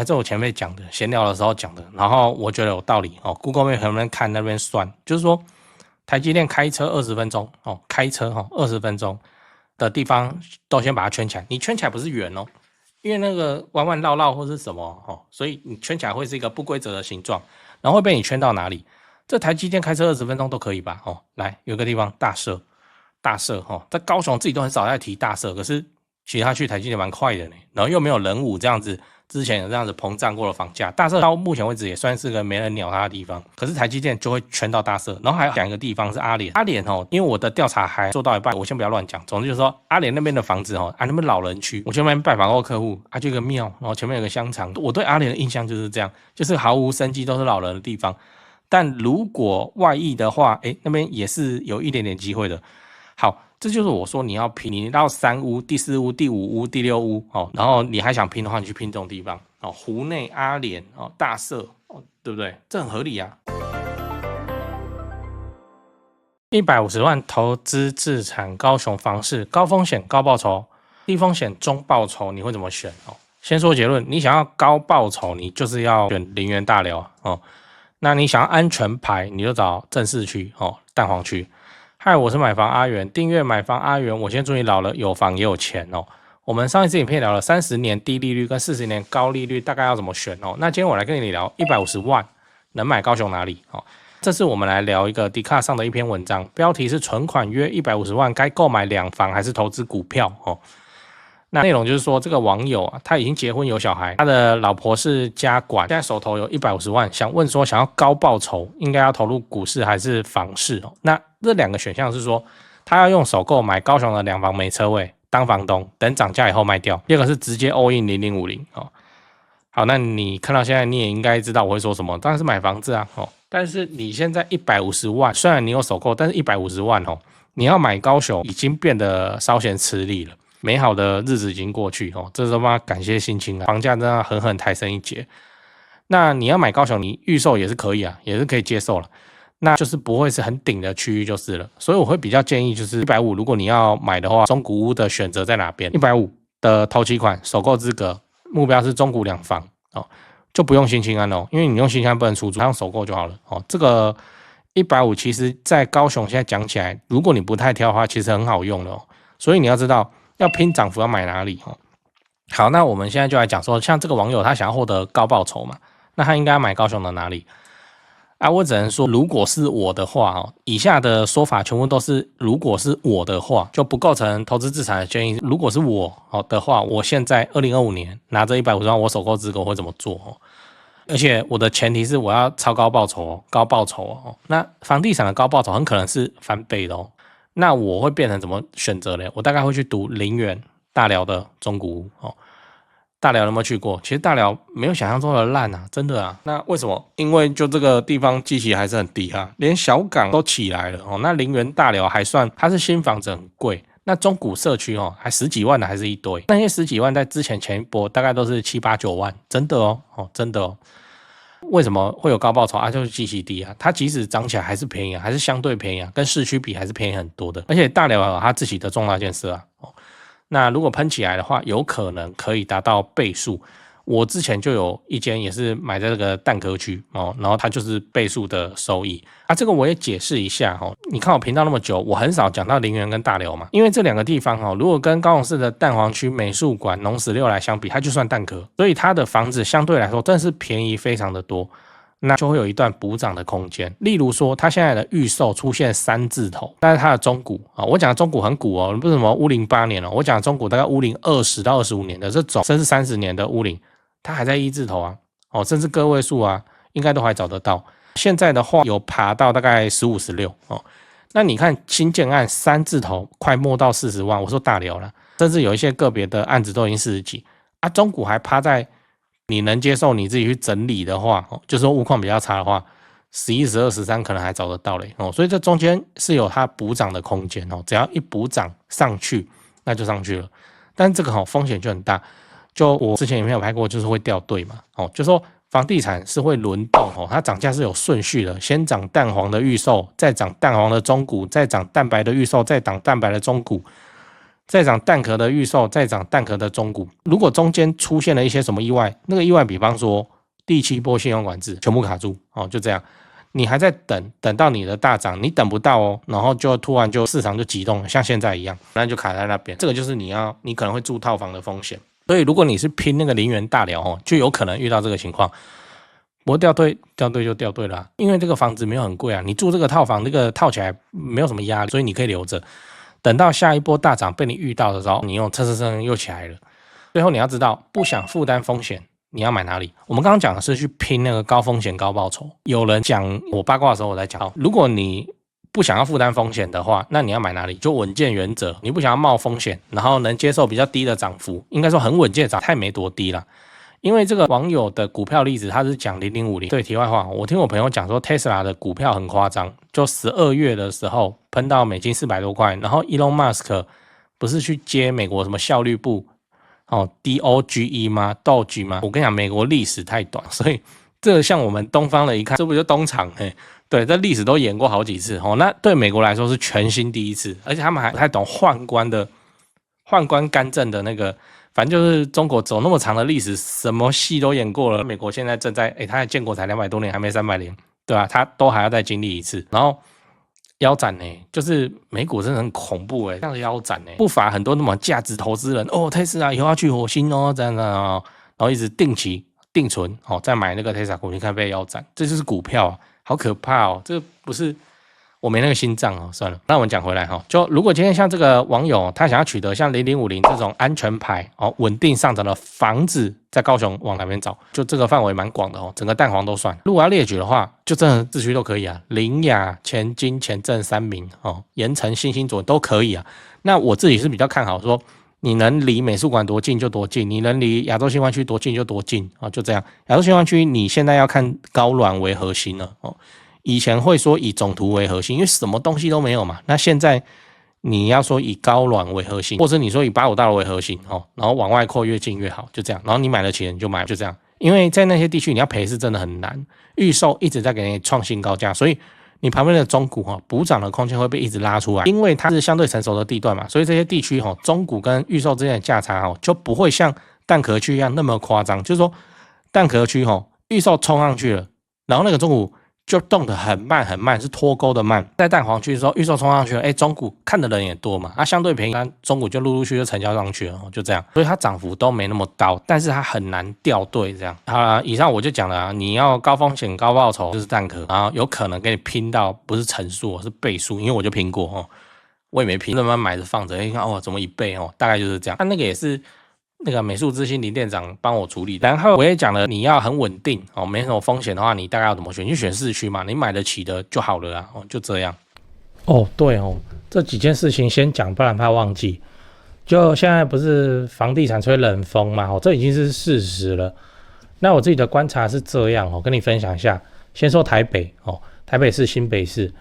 这我前面讲的，闲聊的时候讲的，然后我觉得有道理哦。Google Map 能不能看那边算，就是说台积电开车20分钟哦，开车20分钟的地方都先把它圈起来，你圈起来不是圆哦，因为那个弯弯绕绕或是什么哦，所以你圈起来会是一个不规则的形状，然后会被你圈到哪里？这台积电开车20分钟都可以吧？哦，来有个地方大社哦，在高雄自己都很少在提大社，可是其实他去台积电蛮快的呢，然后又没有人武这样子。之前有这样子膨胀过的房价，大社到目前为止也算是个没人鸟它的地方，可是台积电就会圈到大社，然后还要讲一个地方是阿联哦，因为我的调查还做到一半，我先不要乱讲，总之就是说阿联那边的房子哦，那边老人区，我去那边拜访过客户，就一个庙，然后前面有个香肠，我对阿联的印象就是这样，就是毫无生机，都是老人的地方，但如果外溢的话，那边也是有一点点机会的。好，这就是我说你要拼，你到3屋、第4屋、第5屋、第6屋哦，然后你还想拼的话，你去拼这种地方哦，湖内、阿联哦、大社哦，对不对？这很合理啊。150万投资自产高雄房市，高风险高报酬，低风险中报酬，你会怎么选哦？先说结论，你想要高报酬，你就是要选林园大寮哦。那你想要安全牌，你就找正市区哦，蛋黄区。嗨，我是买房阿元，订阅买房阿元。我先祝你老了有房也有钱哦。我们上一次影片聊了30年低利率跟40年高利率大概要怎么选哦。那今天我来跟你聊150万能买高雄哪里哦？这次我们来聊一个 Dcard 上的一篇文章，标题是存款约150万该购买2房还是投资股票哦。那内容就是说，这个网友啊，他已经结婚有小孩，他的老婆是家管，现在手头有150万，想问说，想要高报酬，应该要投入股市还是房市哦？那这2个选项是说，他要用首购买高雄的2房没车位当房东，等涨价以后卖掉；第二个是直接 all in 0050哦。好，那你看到现在你也应该知道我会说什么，当然是买房子啊哦。但是你现在150万，虽然你有首购，但是150万哦，你要买高雄已经变得稍显吃力了。美好的日子已经过去哦，这他妈感谢心情啊，房价真的狠狠抬升一截。那你要买高雄，你预售也是可以啊，也是可以接受了，那就是不会是很顶的区域就是了。所以我会比较建议就是150，如果你要买的话，中古屋的选择在哪边？150的头期款，首购资格，目标是中古2房哦，就不用新青安哦，因为你用新青安不能出租，用首购就好了哦。这个150其实在高雄现在讲起来，如果你不太挑的话，其实很好用的哦。所以你要知道。要拼涨幅要买哪里哦？好，那我们现在就来讲说，像这个网友他想要获得高报酬嘛，那他应该买高雄的哪里啊？我只能说，如果是我的话哦，以下的说法全部都是如果是我的话，就不构成投资自产的建议。如果是我的话，我现在2025年拿着150万我首购资格我会怎么做哦？而且我的前提是我要超高报酬哦，高报酬哦。那房地产的高报酬很可能是翻倍的哦。那我会变成怎么选择呢？我大概会去读林园、大寮的中古屋哦。大寮有没有去过？其实大寮没有想象中的烂啊，真的啊。那为什么？因为就这个地方基期还是很低啊，连小港都起来了哦。那林园大寮还算，它是新房子很贵。那中古社区哦，还10几万的还是一堆。那些10几万在前一波大概都是7、8、9万，真的哦，真的哦。为什么会有高报酬啊？就是基期低啊，它即使涨起来还是便宜啊，还是相对便宜啊，跟市区比还是便宜很多的。而且大寮有它自己的重大建设啊，那如果喷起来的话，有可能可以达到倍数。我之前就有一间也是买在这个蛋壳区哦，然后它就是倍数的收益啊。这个我也解释一下哦。你看我频道那么久，我很少讲到林园跟大寮嘛，因为这2个地方哦，如果跟高雄市的蛋黄区美术馆、农史6来相比，它就算蛋壳，所以它的房子相对来说真的是便宜非常的多。那就会有一段补涨的空间。例如说，它现在的预售出现3字头，但是它的中古啊，我讲的中古很古哦，不是什么屋龄8年哦，我讲的中古大概屋龄20到25年的这种，甚至30年的屋龄，它还在1字头啊，哦，甚至个位数啊，应该都还找得到。现在的话有爬到大概15、16哦。那你看新建案3字头快摸到40万，我说大寮了，甚至有一些个别的案子都已经40几啊，中古还趴在。你能接受你自己去整理的话，就是说物况比较差的话，11、12、13可能还找得到嘞哦，所以这中间是有它补涨的空间哦，只要一补涨上去，那就上去了。但这个风险就很大，就我之前影片有拍过，就是会掉队嘛哦，就说房地产是会轮动哦，它涨价是有顺序的，先涨蛋黄的预售，再涨蛋黄的中古，再涨蛋白的预售，再涨蛋白的中古。再涨蛋壳的预售，再涨蛋壳的中股。如果中间出现了一些什么意外，那个意外比方说第7波信用管制全部卡住哦，就这样。你还在等到你的大涨，你等不到哦，然后就突然就市场就急动了，像现在一样，那就卡在那边。这个就是你可能会住套房的风险。所以如果你是拼那个零元大寮哦，就有可能遇到这个情况。不过掉队就掉队了因为这个房子没有很贵啊，你住这个套房，这个套起来没有什么压力，所以你可以留着。等到下一波大涨被你遇到的时候，你又蹭又起来了。最后你要知道，不想负担风险。你要买哪里？我们刚刚讲的是去拼那个高风险高报酬。有人讲我八卦的时候，我在讲，如果你不想要负担风险的话，那你要买哪里？就稳健原则，你不想要冒风险，然后能接受比较低的涨幅，应该说很稳健涨，太没多低了。因为这个网友的股票例子，他是讲0050。对，题外话，我听我朋友讲说 Tesla 的股票很夸张，就12月的时候喷到美金400多块，然后 Elon Musk 不是去接美国什么效率部DOGE 吗 ？Doge 吗？我跟你讲，美国历史太短，所以这像我们东方的一看，这不就东厂？对，这历史都演过好几次哦。那对美国来说是全新第一次，而且他们还不太懂宦官干政的那个，反正就是中国走那么长的历史，什么戏都演过了。美国现在正在，他还建国才200多年，还没300年，对吧？他都还要再经历一次，然后。腰斩就是美股真的很恐怖这样的腰斩不乏很多那么价值投资人特斯拉以后要去火星这样的然后一直定期定存再买那个特斯拉股，你看被腰斩，这就是股票好可怕这不是我没那个心脏算了。那我们讲回来就如果今天像这个网友他想要取得像0050这种安全牌稳定上涨的房子，在高雄往哪边找？就这个范围蛮广的整个蛋黄都算。如果要列举的话，就真的市区都可以苓雅、前金、前镇、三民盐城、新兴左都可以那我自己是比较看好说，你能离美术馆多近就多近，你能离亚洲新湾区多近就多近就这样。亚洲新湾区你现在要看高卵为核心了以前会说以总图为核心，因为什么东西都没有嘛。那现在你要说以高卵为核心，或者你说以85大楼为核心然后往外扩越近越好，就这样。然后你买得起你就买，就这样。因为在那些地区你要赔是真的很难，预售一直在给你创新高价，所以你旁边的中股补涨的空间会被一直拉出来，因为它是相对成熟的地段嘛，所以这些地区中股跟预售之间的价差就不会像蛋壳区一样那么夸张。就是说蛋壳区预售冲上去了，然后那个中股就动得很慢很慢，是脱钩的慢。在蛋黄区的时候，预售冲上去了，中股看的人也多嘛，相对便宜，中股就陆陆续续就成交上去了，就这样。所以它涨幅都没那么高，但是它很难掉队这样。好了，以上我就讲了你要高风险高报酬就是蛋壳，然后有可能给你拼到不是乘数是倍数，因为我就拼过我也没拼，慢慢买着放着，看怎么1倍大概就是这样。那个也是。那个美术之星林店长帮我处理，然后我也讲了，你要很稳定没什么风险的话，你大概要怎么选？就选市区嘛，你买得起的就好了就这样。对这几件事情先讲，不然怕忘记。就现在不是房地产吹冷风嘛这已经是事实了。那我自己的观察是这样跟你分享一下。先说台北台北市、新北市。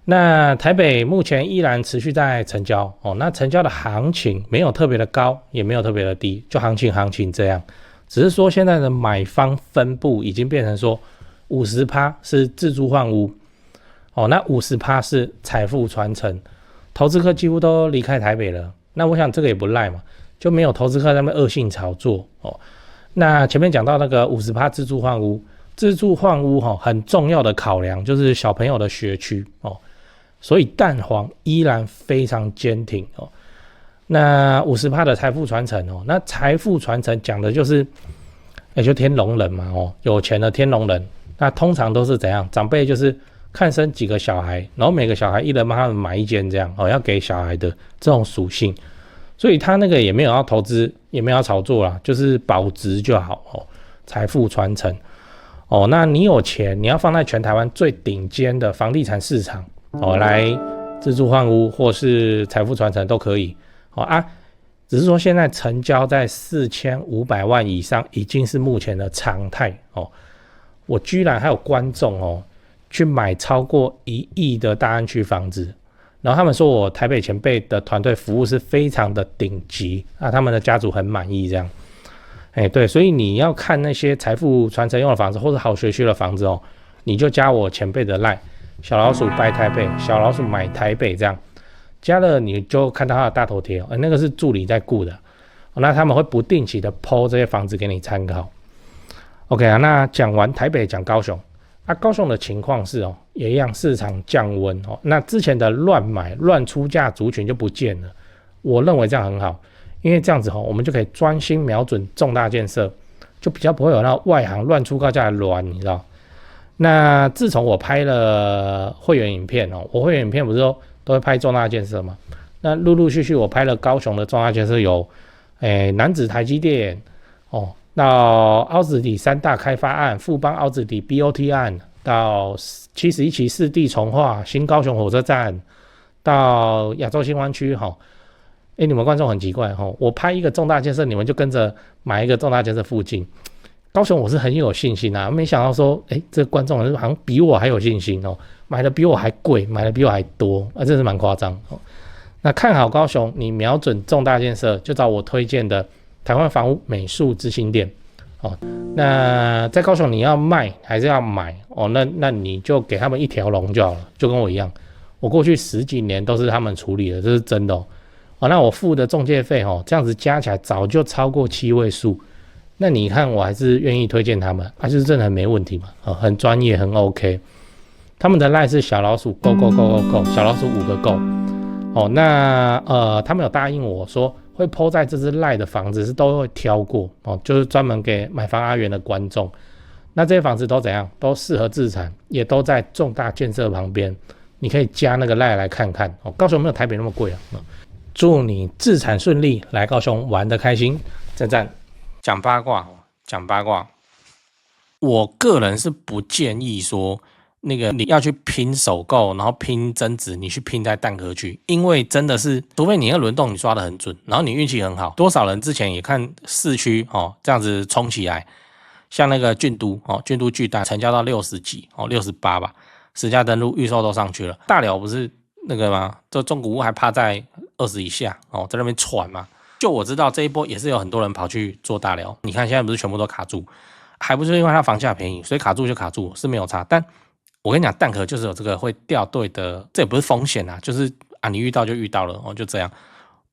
那台北目前依然持续在成交那成交的行情没有特别的高，也没有特别的低，就行情这样。只是说现在的买方分布已经变成说 50% 是自住换屋那 50% 是财富传承，投资客几乎都离开台北了。那我想这个也不赖嘛，就没有投资客在那边恶性炒作那前面讲到那个 50% 自住换屋，自住换屋很重要的考量就是小朋友的学区所以蛋黄依然非常坚挺那 50% 的财富传承那财富传承讲的就是就天龙人嘛有钱的天龙人。那通常都是怎样？长辈就是看生几个小孩，然后每个小孩一人帮他们买一间这样要给小孩的这种属性。所以他那个也没有要投资，也没有要炒作啦，就是保值就好财富传承那你有钱，你要放在全台湾最顶尖的房地产市场来自住换屋或是财富传承都可以只是说现在成交在4500万以上已经是目前的常态我居然还有观众去买超过1亿的大安区房子，然后他们说我台北前辈的团队服务是非常的顶级他们的家族很满意这样对，所以你要看那些财富传承用的房子或者好学区的房子你就加我前辈的 LINE小老鼠拜台北，小老鼠买台北这样。加了你就看到他的大头贴，那个是助理在顾的，那他们会不定期的 po 这些房子给你参考。OK 啊，那讲完台北，讲高雄。高雄的情况是也一样，市场降温那之前的乱买乱出价族群就不见了。我认为这样很好，因为这样子我们就可以专心瞄准重大建设，就比较不会有那外行乱出高价的乱，你知道。那自从我拍了会员影片我会员影片不是都会拍重大建设嘛？那陆陆续续我拍了高雄的重大建设有，楠梓台积电到凹子底3大开发案、富邦凹子底 BOT 案，到71期4地重划、新高雄火车站，到亚洲新湾区你们观众很奇怪我拍一个重大建设，你们就跟着买一个重大建设附近。高雄我是很有信心没想到说，这个观众好像比我还有信心买的比我还贵，买的比我还多，真是蛮夸张那看好高雄，你瞄准重大建设，就找我推荐的台湾房屋美术之星店那在高雄你要卖还是要买那你就给他们一条龙就好了，就跟我一样，我过去10几年都是他们处理的，这是真的那我付的中介费这样子加起来早就超过7位数。那你看我还是愿意推荐他们就是真的很没问题嘛很专业很 OK。他们的 LINE 是小老鼠 go go go go go 小老鼠5个 go那他们有答应我说会 po 在这支 LINE 的房子是都会挑过就是专门给买房阿元的观众。那这些房子都怎样？都适合自产，也都在重大建设旁边，你可以加那个 LINE 来看看高雄没有台北那么贵祝你自产顺利，来高雄玩得开心，赞赞。讲八卦，我个人是不建议说那个你要去拼首购，然后拼增值，你去拼在蛋壳区，因为真的是，除非你那个轮动你抓得很准，然后你运气很好，多少人之前也看市区这样子冲起来，像那个郡都巨蛋成交到60几68吧，实价登录预售都上去了，大寮不是那个吗？这中古屋还趴在20以下在那边喘嘛。就我知道这一波也是有很多人跑去做大寮，你看现在不是全部都卡住，还不是因为它房价便宜，所以卡住就卡住是没有差。但我跟你讲，蛋壳就是有这个会掉队的，这也不是风险就是你遇到就遇到了就这样。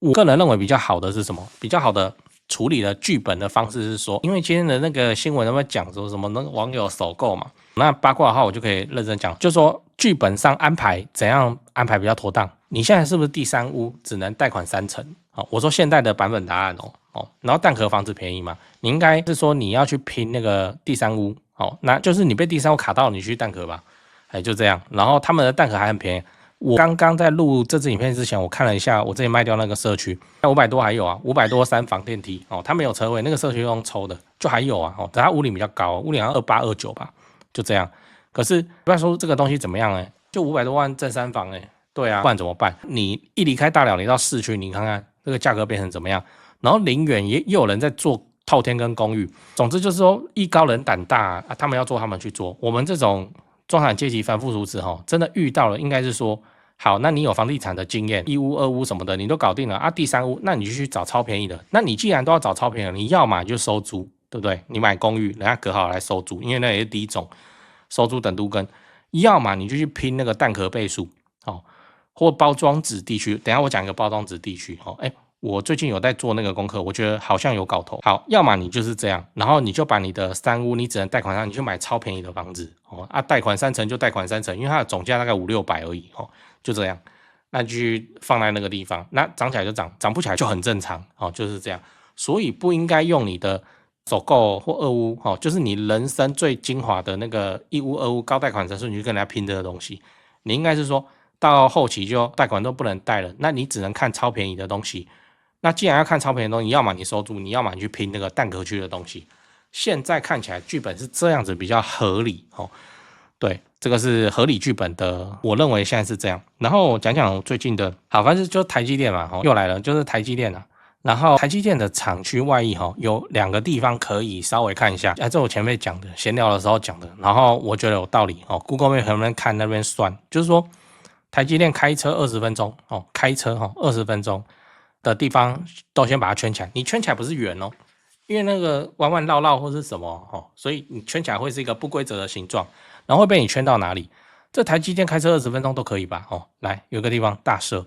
我个人认为比较好的是什么？比较好的处理的剧本的方式是说，因为今天的那个新闻都在讲说什么那个网友首购嘛，那八卦的话我就可以认真讲，就说剧本上安排怎样安排比较妥当。你现在是不是第3屋只能贷款3成？我说现在的版本答案然后蛋壳房子便宜嘛，你应该是说你要去拼那个第3屋那就是你被第3屋卡到，你去蛋壳吧，就这样。然后他们的蛋壳还很便宜，我刚刚在录这支影片之前，我看了一下我之前卖掉那个社区，500多还有500多3房电梯它没有车位，那个社区用抽的，就还有但它屋龄比较高，屋龄好像28、29吧，就这样。可是不要说这个东西怎么样就500多万挣3房对啊，不然怎么办？你一离开大寮，你到市区，你看看这个价格变成怎么样？然后林园也有人在做透天跟公寓，总之就是说艺高人胆大他们要做他们去做。我们这种中产阶级凡夫俗子真的遇到了，应该是说好，那你有房地产的经验，1屋2屋什么的你都搞定了第3屋，那你就去找超便宜的。那你既然都要找超便宜的，你要嘛就收租，对不对？你买公寓，人家隔好来收租，因为那也是第一种收租等都跟，要嘛你就去拼那个蛋壳倍数或包装纸地区。等一下我讲一个包装纸地区我最近有在做那个功课，我觉得好像有搞头。好，要么你就是这样，然后你就把你的3屋你只能贷款上，你去买超便宜的房子贷款3成就贷款3成，因为它的总价大概500、600而已就这样。那就去放在那个地方，那涨起来就涨，涨不起来就很正常就是这样。所以不应该用你的首购或2屋就是你人生最精华的那个1屋2屋高贷款成数，你去跟人家拼这个东西。你应该是说到后期就贷款都不能贷了，那你只能看超便宜的东西。那既然要看超便宜的东西，要么你收租，你要么你去拼那个蛋壳区的东西。现在看起来剧本是这样子比较合理对，这个是合理剧本的，我认为现在是这样。然后讲讲最近的，好，反正就台积电嘛又来了，就是台积电然后台积电的厂区外溢有2个地方可以稍微看一下，这我前面讲的，闲聊的时候讲的，然后我觉得有道理Google Map 能不能看那边算，就是说台积电开车20分钟开车20分钟的地方都先把它圈起来，你圈起来不是圆因为那个弯弯绕绕或是什么所以你圈起来会是一个不规则的形状，然后会被你圈到哪里？这台积电开车20分钟都可以吧来，有个地方大社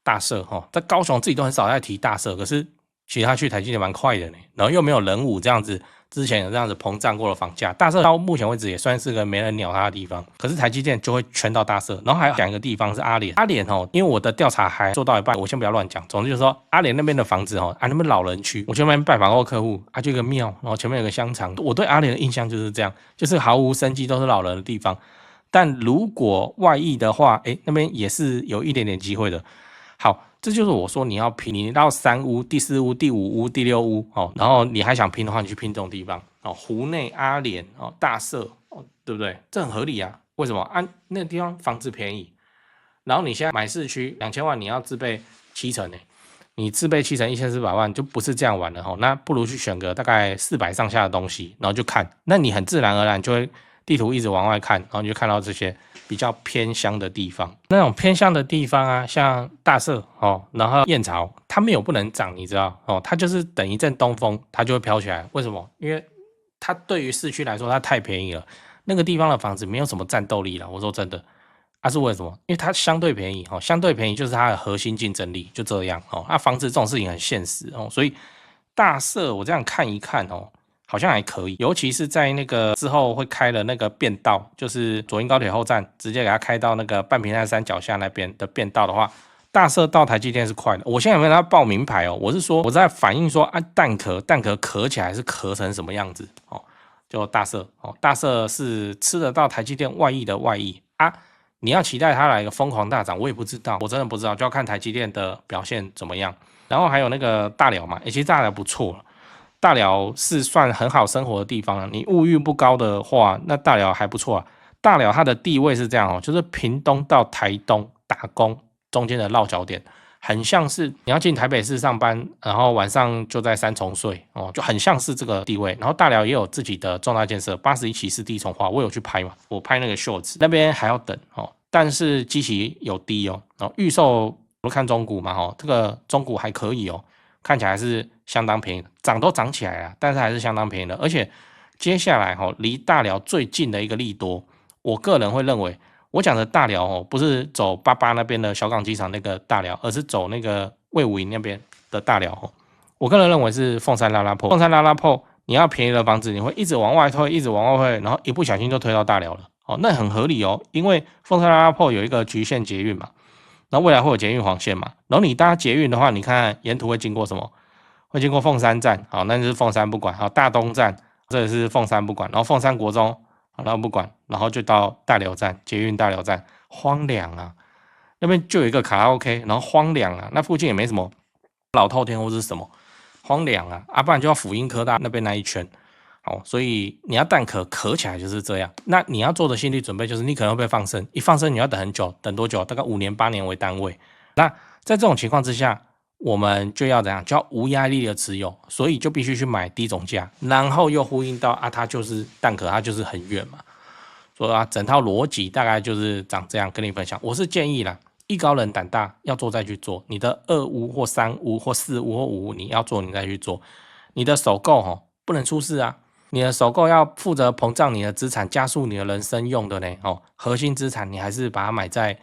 大社在高雄自己都很少在提大社，可是其实他去台积电蛮快的呢，然后又没有人武这样子。之前有这样子膨胀过的房价，大社到目前为止也算是个没人鸟它的地方，可是台积电就会圈到大社。然后还要讲一个地方是阿联，阿联因为我的调查还做到一半，我先不要乱讲。总之就是说，阿联那边的房子那边老人区，我去那边拜访过客户，就一个庙，然后前面有个香肠。我对阿联的印象就是这样，就是毫无生机，都是老人的地方。但如果外溢的话，那边也是有一点点机会的。好。这就是我说你要拼，你到3屋、第4屋、第5屋、第6屋然后你还想拼的话，你去拼这种地方湖内、阿联大社对不对？这很合理啊。为什么？那个地方房子便宜，然后你现在买市区2000万，你要自备70%呢，你自备70%1400万就不是这样玩的那不如去选个大概400上下的东西，然后就看，那你很自然而然就会地图一直往外看，然后你就看到这些比较偏乡的地方。那种偏乡的地方啊，像大社然后燕巢，它没有不能涨，你知道它就是等一阵东风，它就会飘起来。为什么？因为它对于市区来说，它太便宜了。那个地方的房子没有什么战斗力了。我说真的，是为什么？因为它相对便宜相对便宜就是它的核心竞争力，就这样房子这种事情很现实所以大社我这样看一看好像还可以，尤其是在那个之后会开的那个便道，就是左营高铁后站，直接给它开到那个半屏山山脚下那边的便道的话，大社到台积电是快的。我现在有没有他报名牌我是说我在反映说蛋壳壳起来是壳成什么样子就大社大社是吃得到台积电外溢的外溢你要期待它来一个疯狂大涨，我也不知道，我真的不知道，就要看台积电的表现怎么样。然后还有那个大寮嘛，其实大寮不错了。大寮是算很好生活的地方，你物欲不高的话，那大寮还不错啊。大寮它的地位是这样就是屏东到台东打工中间的落脚点，很像是你要进台北市上班，然后晚上就在三重睡就很像是这个地位。然后大寮也有自己的重大建设，81期是第一重化，我有去拍嘛，我拍那个秀子，那边还要等但是基期有低预售我看中古嘛这个中古还可以看起来是相当便宜的，涨都涨起来了，但是还是相当便宜的。而且接下来离大寮最近的一个利多，我个人会认为，我讲的大寮不是走88那边的小港机场那个大寮，而是走那个卫武营那边的大寮我个人认为是凤山拉拉破，凤山拉拉破，你要便宜的房子，你会一直往外推，一直往外推，然后一不小心就推到大寮了那很合理因为凤山拉拉破有一个局限捷运嘛。然后未来会有捷运黄线嘛，然后你搭捷运的话，你看沿途会经过什么？会经过凤山站，那就是凤山不管，大东站，这也是凤山不管，然后凤山国中，然后不管，然后就到大寮站，捷运大寮站，荒凉啊，那边就有一个卡拉 OK， 然后荒凉啊，那附近也没什么老透天或是什么，荒凉不然就要辅英科大那边那一圈。所以你要蛋壳起来就是这样。那你要做的心理准备就是你可能会被放生，一放生你要等很久，等多久？大概5年8年为单位。那在这种情况之下，我们就要怎样？就要无压力的持有，所以就必须去买低总价，然后又呼应到它就是蛋壳，它就是很远嘛。所以整套逻辑大概就是长这样跟你分享。我是建议啦，艺高人胆大，要做再去做。你的2屋或3屋或4屋或5屋你要做，你再去做。你的首购不能出事啊。你的首购要负责膨胀你的资产，加速你的人生用的呢核心资产你还是把它买在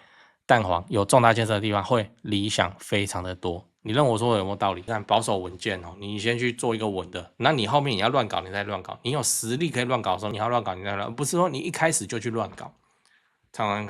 蛋黄有重大建设的地方，会理想非常的多。你认为我说的有没有道理？看保守稳健你先去做一个稳的，那你后面你要乱搞，你再乱搞。你有实力可以乱搞的时候，你要乱搞，你再乱，不是说你一开始就去乱搞。常常看。